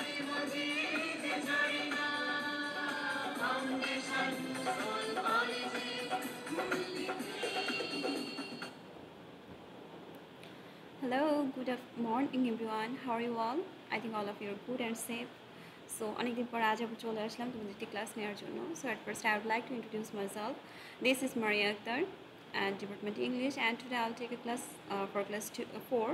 Hello, morning everyone. How are you all? I think all of you are good and safe. So, অনেকদিন পর আজ আবার চলে আসলাম তোমাদের একটি ক্লাস নেওয়ার জন্য. So, at first I would like to introduce myself. This is Maria Akhtar and Department English, and today I'll take a class for class 4.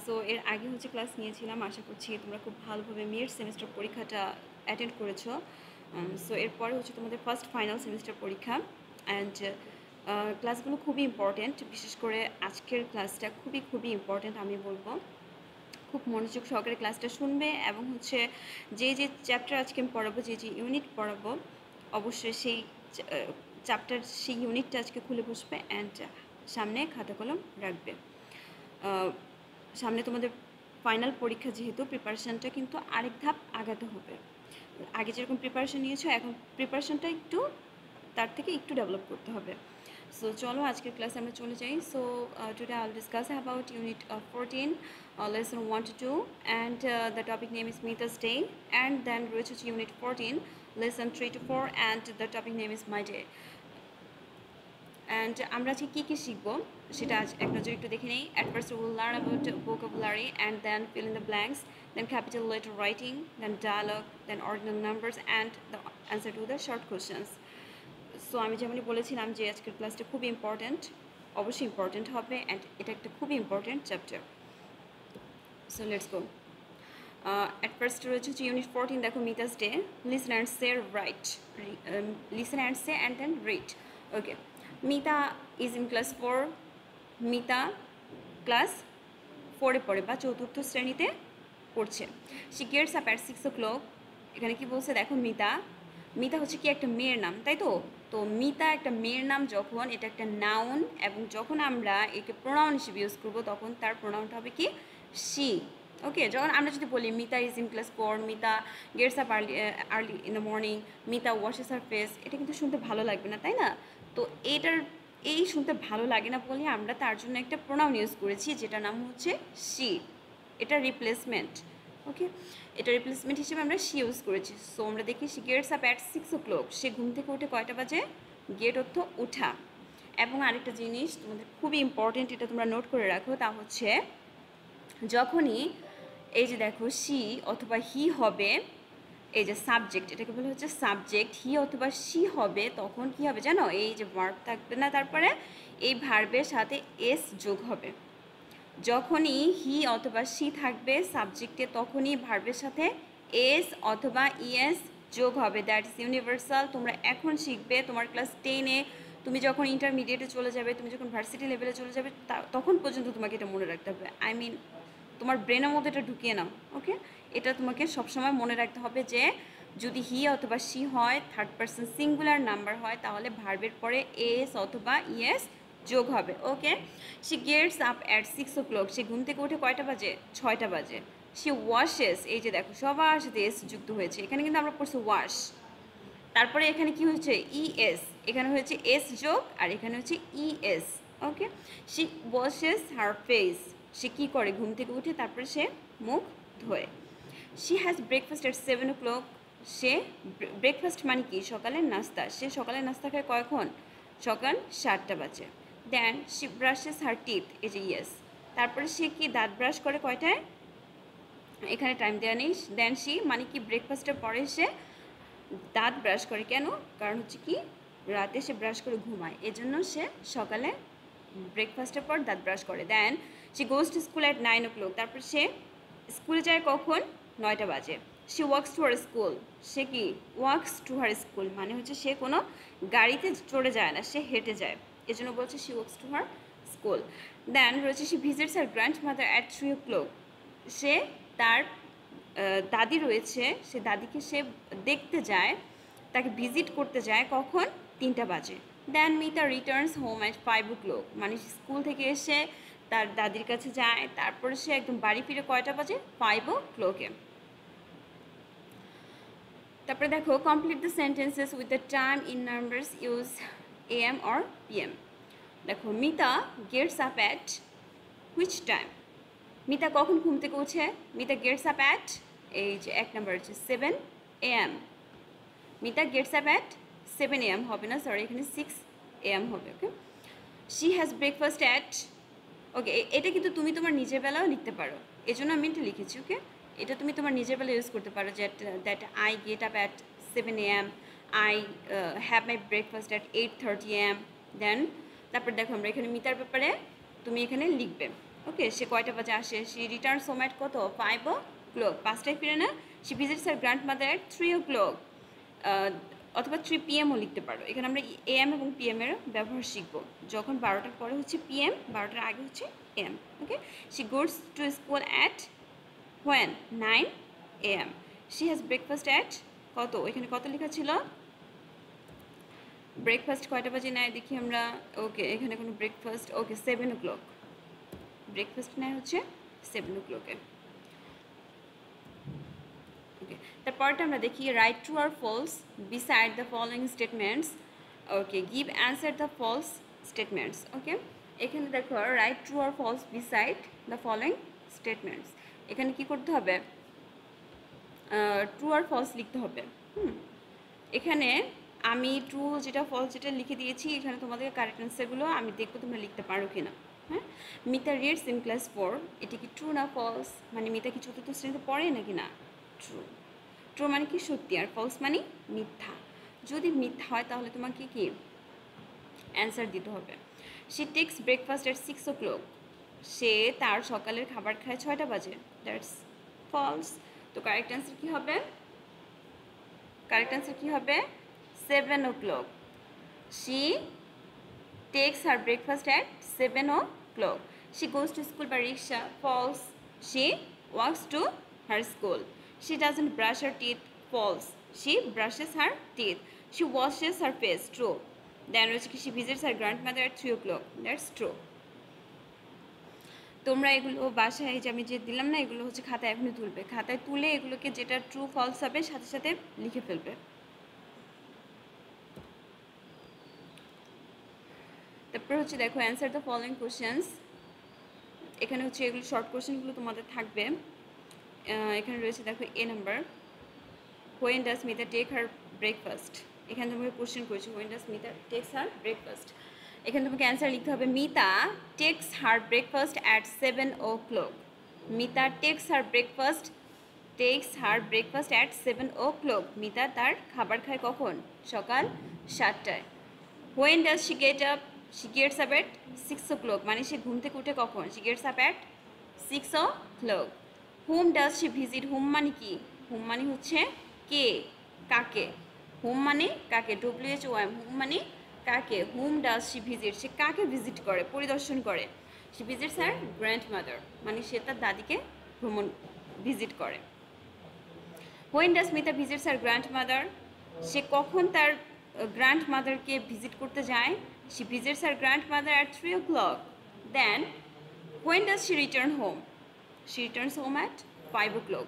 So, এর আগে হচ্ছে ক্লাস নিয়েছিলাম. আশা করছি তোমরা খুব ভালোভাবে মিড সেমিস্টার পরীক্ষাটা অ্যাটেন্ড করেছো. সো এরপরে হচ্ছে তোমাদের ফার্স্ট ফাইনাল সেমিস্টার পরীক্ষা, অ্যান্ড ক্লাসগুলো খুবই ইম্পর্টেন্ট. বিশেষ করে আজকের ক্লাসটা খুবই ইম্পর্টেন্ট আমি বলবো. খুব মনোযোগ সহকারে ক্লাসটা শুনবে এবং হচ্ছে যে চ্যাপ্টার আজকে আমি পড়াবো, যে ইউনিট পড়াবো, অবশ্যই সেই চ্যাপ্টার সেই ইউনিটটা আজকে খুলে বসবে অ্যান্ড সামনে খাতা কলম রাখবে. সামনে তোমাদের ফাইনাল পরীক্ষা, যেহেতু প্রিপারেশানটা কিন্তু আরেক ধাপ আগাতে হবে. আগে যেরকম প্রিপারেশান নিয়েছো, এখন প্রিপারেশানটা একটু তার থেকে একটু ডেভেলপ করতে হবে. সো চলো আজকের ক্লাসে আমরা চলে যাই. So today I will discuss about unit 14, lesson 1 to 2, and the topic name is Mita's Day, and then রয়েছে unit 14, lesson 3 to 4, and the topic name is My Day. And আমরা আজকে কী শিখবো সেটা আজ এক নজর একটু দেখে নেই. At first we will learn about vocabulary and then fill in the blanks, then capital letter writing, then dialogue, then ordinal numbers, and the answer to the short questions. So আমি যেমনই বলেছিলাম যে আজকের ক্লাসটা খুবই ইম্পর্ট্যান্ট, অবশ্যই important হবে, and এটা একটা খুবই important chapter. So let's go. At first রয়েছে ইউনিট 14. দেখো, Mita's day, listen and say right, listen and say and then read. Okay, Mita is in class 4. Mita class 4-এ পড়ে বা 4র্থ শ্রেণীতে পড়ছে. She gets up at 6 o'clock. এখানে কি বলছে দেখো, মিতা হচ্ছে কি একটা মেয়ের নাম, তাই তো? তো মিতা একটা মেয়ের নাম যখন, এটা একটা নাউন, এবং যখন আমরা একে প্রোনাউন হিসেবে ইউজ করবো তখন তার প্রোনাউনটা হবে কি শি. ওকে, যখন আমরা যদি বলি Mita is in class 4, Mita gets up early in the morning, Mita washes her face, এটা কিন্তু শুনতে ভালো লাগবে না, তাই না? তো এই শুনতে ভালো লাগে না বলে আমরা তার জন্য একটা প্রোনাউন ইউজ করেছি, যেটা নাম হচ্ছে শি. এটা রিপ্লেসমেন্ট. ওকে, এটা রিপ্লেসমেন্ট হিসেবে আমরা শি ইউজ করেছি. সো আমরা দেখি she gets up at 6 o'clock. সে ঘুম থেকে উঠে কয়টা বাজে? গেট অর্থ উঠা. এবং আরেকটা জিনিস তোমাদের খুবই ইম্পর্টেন্ট, এটা তোমরা নোট করে রাখো, তা হচ্ছে যখনই এই যে দেখো শি অথবা হি হবে, এই যে সাবজেক্ট, এটাকে বলা হচ্ছে সাবজেক্ট, হি অথবা শি হবে, তখন কি হবে জানো? এই যে ভার্ব থাকবে না, তারপরে এই ভার্বের সাথে এস যোগ হবে. যখনই হি অথবা শি থাকবে সাবজেক্টে, তখনই ভার্বের সাথে এস অথবা ইএস যোগ হবে. That is universal. তোমরা এখন শিখবে, তোমার ক্লাস 10-এ তুমি যখন ইন্টারমিডিয়েটে চলে যাবে, তুমি যখন ভার্সিটি লেভেলে চলে যাবে, তখন পর্যন্ত তোমাকে এটা মনে রাখতে হবে. আই মিন, তোমার ব্রেনের মধ্যে এটা ঢুকিয়ে নাও. ওকে, এটা তোমাকে সবসময় মনে রাখতে হবে যে যদি হি অথবা শি হয়, থার্ড পারসন সিঙ্গুলার নাম্বার হয়, তাহলে ভার্বের পরে এস অথবা ইএস যোগ হবে. Okay, she gets up at 6 o'clock. সে ঘুম থেকে উঠে কয়টা বাজে? 6টা বাজে. শি ওয়াশেস, এই যে দেখো সবার সাথে এস যুক্ত হয়েছে, এখানে কিন্তু আমরা পড়ছি ওয়াশ, তারপরে এখানে কি হয়েছে? ইএস, এখানে হয়েছে এস যোগ, আর এখানে হচ্ছে ES. Okay, she washes her face. সে কী করে? ঘুম থেকে উঠে তারপরে সে মুখ ধোয়. She has breakfast at 7 o'clock. সে ব্রেকফাস্ট মানে কি? সকালের নাস্তা. সে সকালের নাস্তা খায় কয়ক্ষণ? সকাল 7টা বাজে. Then she brushes her teeth, এই যে ইয়েস. তারপরে সে কি দাঁত ব্রাশ করে কয়টায়? এখানে টাইম দেওয়া নেই. দেন শি মানে কি ব্রেকফাস্টের পরে সে দাঁত ব্রাশ করে. কেন? কারণ হচ্ছে কি রাতে সে ব্রাশ করে ঘুমায়, এজন্য সে সকালে ব্রেকফাস্টের পর দাঁত ব্রাশ করে. Then she goes to school at 9 o'clock. তারপর সে স্কুলে যায় কখন? 9টা বাজে. She walks to her school. সে কি ওয়াক্স টু হার স্কুল মানে হচ্ছে সে কোনো গাড়িতে চড়ে যায় না, সে হেঁটে যায়, এজন্য বলছে she walks to her school. Then রয়েছে she visits her grandmother at 3 o'clock. সে তার দাদি রয়েছে, সে দাদিকে সে দেখতে যায়, তাকে ভিজিট করতে যায় কখন? 3টা বাজে. Then Mita returns home at 5 o'clock. মানে স্কুল থেকে এসে তার দাদির কাছে যায়, তারপরে সে একদম বাড়ি ফিরে কয়টা বাজে? 5 o'clock-এ. তারপরে দেখো, complete the sentences with the time in numbers, use AM or PM. দেখো, Mita Gates up at which time? Mita কখন ঘুম থেকে উঠে? মিতা গেটস আপ অ্যাট এই যে 1 নাম্বার হচ্ছে 7 AM। Mita Gates up at 7 AM হবে না, সরি, এখানে 6 AM হবে। Okay, she has breakfast at, ওকে, এটা কিন্তু তুমি তোমার নিজের বেলাও লিখতে পারো, এজন্য আমি এটা লিখেছি। ওকে, এটা তুমি তোমার নিজের বেলা ইউজ করতে পারো, যে that I get up at 7 AM, I have my breakfast at 8:30 AM। দেন তারপর দেখো আমরা এখানে মিতার ব্যাপারে তুমি এখানে লিখবে। ওকে, সে কয়টা বাজে আসে, শি রিটার্নস হোম অ্যাট কত 5 o'clock, 5টায় ফিরে না। She visits her grandmother at 3 o'clock, অথবা 3 PM ও লিখতে পারো। এখানে আমরা AM এবং PM এর ব্যবহার শিখব। যখন 12টার পরে হচ্ছে PM, 12টার আগে হচ্ছে AM। Okay, she goes to school at when 9 AM। She has breakfast at কত, এখানে কত লেখা ছিল, ব্রেকফাস্ট কয়টা বাজে নেয় দেখি আমরা। ওকে, এখানে কোনো ব্রেকফাস্ট, ওকে 7 o'clock, ব্রেকফাস্ট নেয় হচ্ছে 7 o'clock-এ। ওকে, তারপরটা আমরা দেখি রাইট ট্রু আর false beside the following statements. Okay, give answer the false statements. Okay, এখানে দেখো রাইট ট্রু আর false beside the following statements, এখানে কি করতে হবে, ট্রু আর ফলস লিখতে হবে। এখানে আমি ট্রু যেটা ফলস যেটা লিখে দিয়েছি, এখানে তোমাদের কারেক্ট অ্যান্সারগুলো আমি দেখবো তোমরা লিখতে পারো কিনা। হ্যাঁ, মিতা রিডস ইন ক্লাস 4, এটি কি ট্রু না ফলস, মানে মিতা কি চতুর্থ শ্রেণীতে পড়ে নাকি না, ট্রু। ট্রু মানে কি সত্যি, আর ফলস মানে মিথ্যা। যদি মিথ্যা হয় তাহলে তোমাকে কি অ্যান্সার দিতে হবে। She takes breakfast at 6 o'clock, সে তার সকালের খাবার খায় 6টা বাজে, দ্যাটস ফলস। তো কারেক্ট অ্যান্সার কী হবে, কারেক্ট অ্যান্সার কী হবে 7 o'clock। She takes her breakfast at 7 o'clock। She goes to school by rickshaw, false. She walks to her school. She doesn't brush her teeth, false. She brushes her teeth. She washes her face, true. Then রয়েছে কি, she visits her grandmother at 3 o'clock, that's true. তোমরা এগুলো বাসায় যে আমি যে দিলাম না, এগুলো হচ্ছে খাতায় এখনই তুলবে, খাতায় তুলে এগুলোকে যেটা ট্রু ফলস হবে সাথে সাথে লিখে ফেলবে। তারপর হচ্ছে দেখো অ্যান্সার দ্য ফলোয়িং কোশ্চেন্স, এখানে হচ্ছে এগুলো শর্ট কোশ্চেনগুলো তোমাদের থাকবে। এখানে রয়েছে দেখো a number, when does Mita take her breakfast, এখানে তোমাকে কোশ্চেন করেছি when does Mita takes her breakfast, এখানে তোমাকে অ্যান্সার লিখতে হবে Mita takes her breakfast at 7 o'clock। Mita takes her breakfast at 7 o'clock, Mita তার খাবার খায় কখন, সকাল 7টায়। When does she get up, she gets up at 6 o'clock, মানে সে ঘুম থেকে উঠে কখন, she gets up at 6 o'clock। Whom does she visit, whom মানে কি, হুম মানে হচ্ছে কে, কাকে, হুম মানে কাকে, WHOM, হুম মানে কাকে, হুম ডাজ শি ভিজিট, সে কাকে ভিজিট করে, পরিদর্শন করে। শি ভিজিটস হার গ্র্যান্ডমাদার, মানে সে তার দাদিকে ভিজিট করে। When does Mita visits her grandmother, সে কখন তার গ্র্যান্ডমাদারকে ভিজিট করতে যায়, she visits her grandmother at 3 o'clock। Then when does she return home, she returns home at 5 o'clock।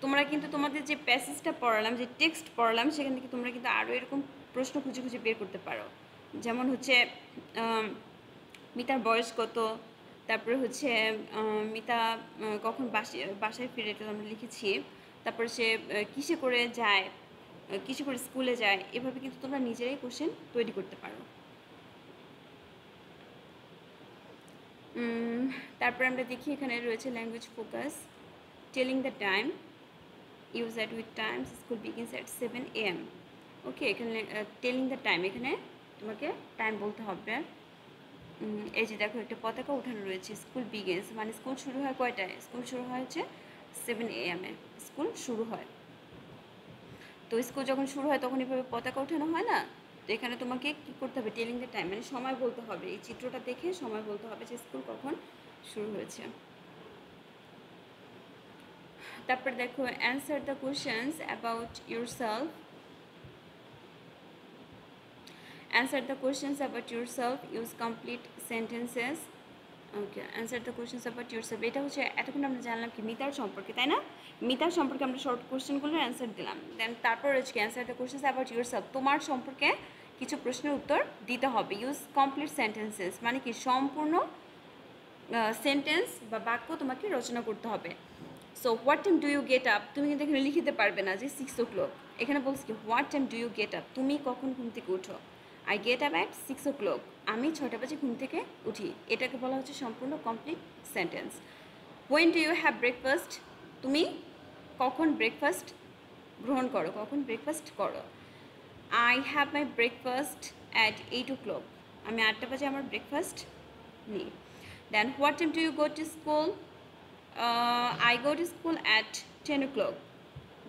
তোমরা কিন্তু তোমাদের যে প্যাসেজটা পড়ালাম, যে টেক্সট পড়ালাম, সেখান থেকে তোমরা কিন্তু আরও এরকম প্রশ্ন খুঁজে খুঁজে বের করতে পারো। যেমন হচ্ছে মিতার বয়স কত, তারপরে হচ্ছে মিতা কখন বাসায় ফিরে, এটা আমরা লিখেছি। তারপরে সে কিসে করে যায়, কিসে করে স্কুলে যায়, এভাবে কিন্তু তোমরা নিজেরাই কোশ্চেন তৈরি করতে পারো। তারপরে আমরা দেখি এখানে রয়েছে language focus, telling the time, use at with Times, school begins at 7 AM। ওকে, এখানে টেলিং দ্য টাইম, এখানে তোমাকে টাইম বলতে হবে। এই যে দেখো একটা পতাকা উঠানো রয়েছে, স্কুল বিগিনস মানে স্কুল শুরু হয় কয়টায়, স্কুল শুরু হয় হচ্ছে 7 AM-এ স্কুল শুরু হয়। তো স্কুল যখন শুরু হয় তখন এভাবে পতাকা ওঠানো হয় না, তো এখানে তোমাকে কী করতে হবে, টেলিং দ্য টাইম মানে সময় বলতে হবে, এই চিত্রটা দেখে সময় বলতে হবে যে স্কুল কখন শুরু হয়েছে। তারপর দেখো answer the questions about yourself, answer the questions about yourself, use complete sentences. Okay, answer the questions about yourself, এটা হচ্ছে এতক্ষণ আমরা জানলাম কি মিতার সম্পর্কে, তাই না, মিতার সম্পর্কে আমরা শর্ট কোশ্চেনগুলোর অ্যান্সার দিলাম। দেন তারপর হচ্ছে answer the questions about yourself, তোমার সম্পর্কে কিছু প্রশ্নের উত্তর দিতে হবে। ইউজ কমপ্লিট সেন্টেন্সেস মানে কি সম্পূর্ণ সেন্টেন্স বা বাক্য তোমাকে রচনা করতে হবে। So what time do you get up, তুমি কিন্তু এখানে লিখিতে পারবে না যে 6 o'clock, এখানে বলছি কি what time do you get up, তুমি কখন ঘুম থেকে উঠো। I get up at 6 o'clock, আমি 6টা বাজে ঘুম থেকে উঠি। এটাকে বলা হচ্ছে সম্পূর্ণ complete sentence. When do you have breakfast, তুমি কখন ব্রেকফাস্ট গ্রহণ করো, কখন ব্রেকফাস্ট করো। I have my breakfast at 8 o'clock, আমি 8টা বাজে আমার ব্রেকফাস্ট নিই। Then what time do you go to school, I go to school at 10 o'clock.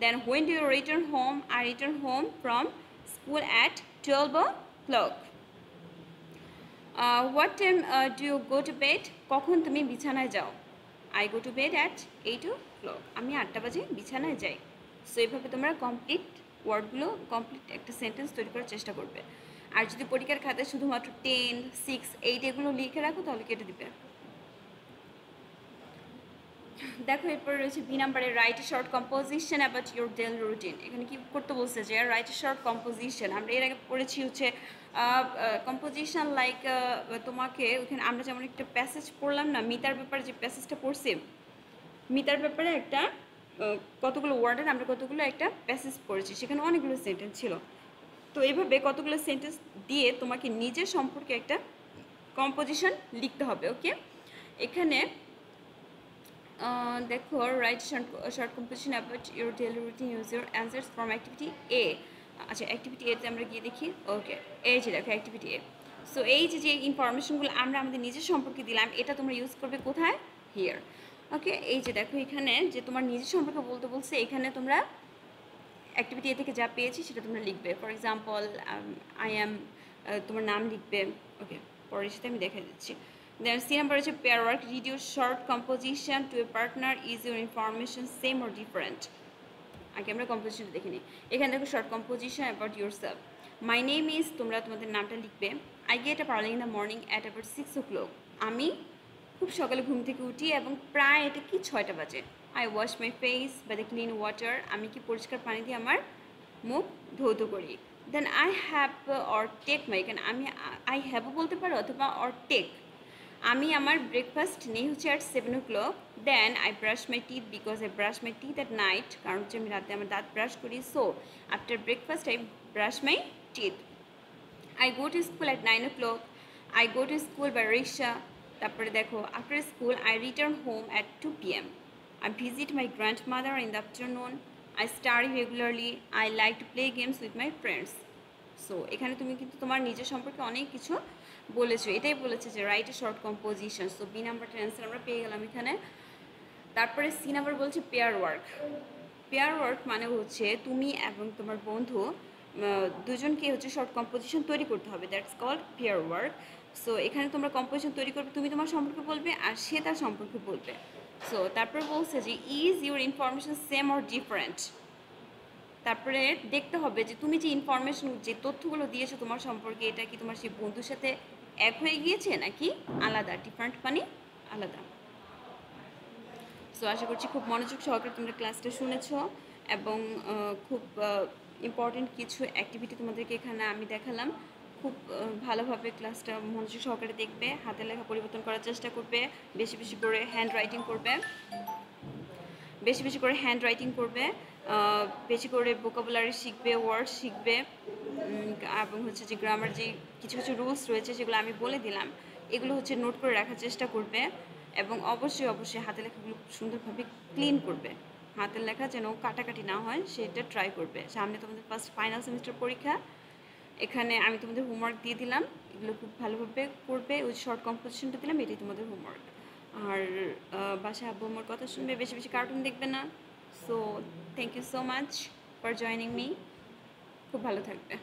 Then when do you return home? I return home from school at 12 o'clock. What time do you go to bed? কখন তুমি বিছানায় যাও। I go to bed at 8 o'clock. আমি 8টা বাজে বিছানায় যাই। So এইভাবে তোমরা কমপ্লিট ওয়ার্ডগুলো কমপ্লিট একটা সেন্টেন্স তৈরি করার চেষ্টা করবে। আর যদি পরীক্ষার খাতায় শুধুমাত্র 10, 6, 8 এগুলো লিখে রাখো তাহলে কেটে দিবে। দেখো এরপরে রয়েছে বি নাম্বারে right short composition about your daily routine. এখানে কি করতে বলছে যে রাইট শর্ট কম্পোজিশন, আমরা এর আগে পড়েছি হচ্ছে কম্পোজিশন লাইক তোমাকে ওখানে আমরা যেমন একটা প্যাসেজ পড়লাম না, মিতার ব্যাপারে যে প্যাসেজটা পড়ছি, মিতার ব্যাপারে একটা কতগুলো ওয়ার্ডের আমরা কতগুলো একটা প্যাসেজ পড়েছি, সেখানে অনেকগুলো সেন্টেন্স ছিল। তো এইভাবে কতগুলো সেন্টেন্স দিয়ে তোমাকে নিজের সম্পর্কে একটা কম্পোজিশন লিখতে হবে। ওকে, এখানে দেখো right short composition about your daily routine, use your answers from activity A. আচ্ছা, অ্যাক্টিভিটি এতে আমরা গিয়ে দেখি। ওকে, এই যে দেখো অ্যাক্টিভিটি এ। সো এই যে ইনফরমেশনগুলো আমরা আমাদের নিজের সম্পর্কে দিলাম, এটা তোমরা ইউজ করবে কোথায়, হিয়ার। ওকে, এই যে দেখো এখানে যে তোমার নিজের সম্পর্কে বলতে বলছে, এখানে তোমরা অ্যাক্টিভিটি এ থেকে যা পেয়েছি সেটা তোমরা লিখবে। ফর এক্সাম্পল আই অ্যাম, তোমার নাম লিখবে। ওকে, পরের সাথে আমি দেখা দিচ্ছি। Then C number is pair work. Read your short composition to a partner. Is your information same or different? আগে আমরা কম্পোজিশন দেখে নিই। এখানে দেখো short composition about your self. My name is, তোমরা তোমাদের নামটা লিখবে। I get up early in the morning at about 6 o'clock, আমি খুব সকালে ঘুম থেকে উঠি এবং প্রায় এটা কি 6টা বাজে। I wash my face by the clean water, আমি কি পরিষ্কার পানি দিয়ে আমার মুখ ধৌত করি। Then I have or take my, এখানে আমি আই হ্যাভও বলতে পারো অথবা অর টেক। আমি আমার ব্রেকফাস্ট নেই হচ্ছে at 7 o'clock। Then I brush my teeth because I brush my teeth at night, কারণ হচ্ছে আমি রাতে আমার দাঁত ব্রাশ করি। So after breakfast I brush my teeth. I go to school at 9 o'clock, I go to school by rickshaw. তারপরে দেখো after school I return home at 2 PM, I visit my grand mother in the afternoon, I study regularly, I like to play games with my friends. So এখানে তুমি কিন্তু তোমার নিজের সম্পর্কে অনেক কিছু বলেছো, এটাই বলেছে যে write a short composition. So B নাম্বারটার অ্যান্সার আমরা পেয়ে গেলাম এখানে। তারপরে সি নাম্বার বলছে পেয়ার ওয়ার্ক। পেয়ার ওয়ার্ক মানে হচ্ছে তুমি এবং তোমার বন্ধু দুজনকে হচ্ছে শর্ট কম্পোজিশন তৈরি করতে হবে, that's called pair work. So এখানে তোমরা কম্পোজিশন তৈরি করবে, তুমি তোমার সম্পর্কে বলবে আর সে তার সম্পর্কে বলবে। সো তারপর বলছে যে is your information same or different, তারপরে দেখতে হবে যে তুমি যে ইনফরমেশন যে তথ্যগুলো দিয়েছো তোমার সম্পর্কে, এটা কি তোমার সেই বন্ধুর সাথে এক হয়ে গিয়েছে নাকি আলাদা, ডিফারেন্ট মানে আলাদা। সো আশা করছি খুব মনোযোগ সহকারে তোমরা ক্লাসটা শুনেছো এবং খুব ইম্পর্টেন্ট কিছু অ্যাক্টিভিটি তোমাদেরকে এখানে আমি দেখালাম। খুব ভালোভাবে ক্লাসটা মনোযোগ সহকারে দেখবে, হাতের লেখা পরিবর্তন করার চেষ্টা করবে, বেশি বেশি করে হ্যান্ড রাইটিং করবে, বেশি বেশি করে হ্যান্ড রাইটিং করবে, বেশি করে ভোকাবুলারি শিখবে, ওয়ার্ড শিখবে এবং হচ্ছে যে গ্রামার যে কিছু কিছু রুলস রয়েছে সেগুলো আমি বলে দিলাম, এগুলো হচ্ছে নোট করে রাখার চেষ্টা করবে এবং অবশ্যই অবশ্যই হাতের লেখাগুলো সুন্দরভাবে ক্লিন করবে, হাতের লেখা যেন কাটাকাটি না হয় সেটা ট্রাই করবে। সামনে তোমাদের ফার্স্ট ফাইনাল সেমিস্টার পরীক্ষা, এখানে আমি তোমাদের হোমওয়ার্ক দিয়ে দিলাম, এগুলো খুব ভালোভাবে করবে। ওই শর্ট কম্পোজিশনটা দিলাম, এটাই তোমাদের হোমওয়ার্ক। আর বাসায় আব্বু আমার কথা শুনবে, বেশি বেশি কার্টুন দেখবে না। So thank you so much for joining me, খুব ভালো থাকবে।